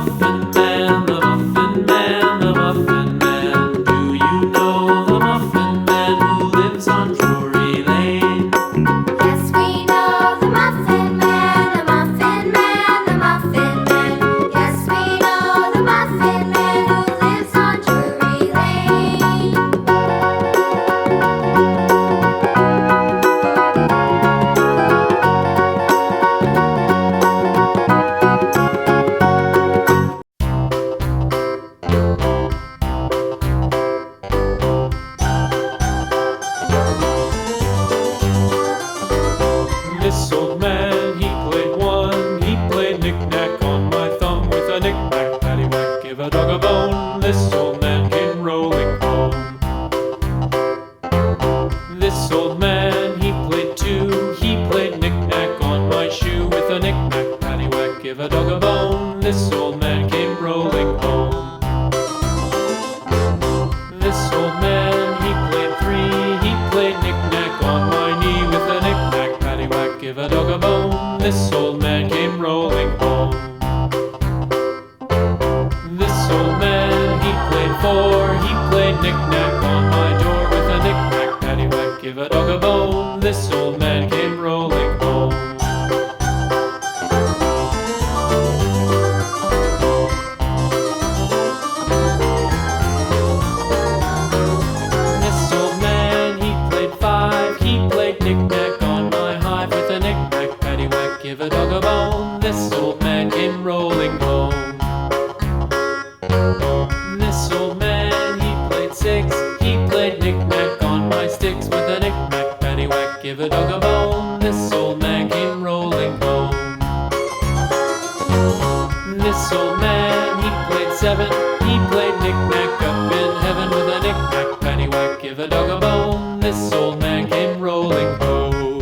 Muffin Man, the Muffin Man, the Muffin Man. Do you know the Muffin Man who lives on Drury Lane? Yes, we know the Muffin Man, the Muffin Man, the Muffin Man. Yes, we know the Muffin Man who lives on Drury Lane. This old man, he played one. He played knick-knack on my thumb with a knick-knack, paddywhack, give a dog a bone. This old man came rolling home. This old man, he played two. He played knick-knack on my shoe with a knick-knack, paddywhack, give a dog a bone. This old man came rolling home. This old man, he played three. He played knick-knack on my knee with a knick-knack, paddywhack, give a dog a bone. This old man came rolling home. This old man, he played four. He played knick-knack on my door with a knick-knack, paddywhack, give a dog a bone. This old man came rolling home. This old man, he played five. He played knick-knack on my hive with a knick-knack, paddywhack, give a dog a bone. This old man came rolling home. This old man, he played six. He played knick-knack on my sticks with a knick-knack, paddywhack, give a dog a bone. This old man came rolling home. This old man, he played seven. He played knick-knack up in heaven with a knick-knack, paddywhack, give a dog a bone. This old man came rolling home.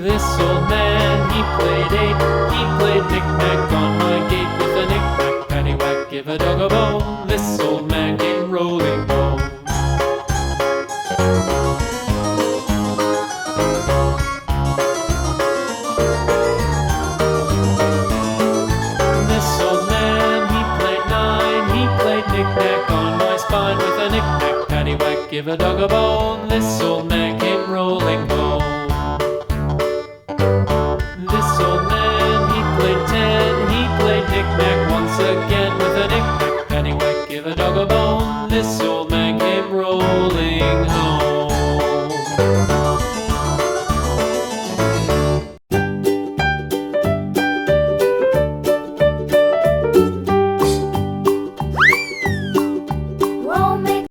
This old man, he played eight. He played knick-knack on my gate with a knick-knack, paddywhack, give a dog a bone. This old man came rolling home. This old man, he played nine. He played knick-knack on my spine with a knick-knack, paddywhack, give a dog a bone. This old man came rolling home. This old man, he played ten. He played knick-knack once again with a knick-knack, paddywhack, give a dog a bone. This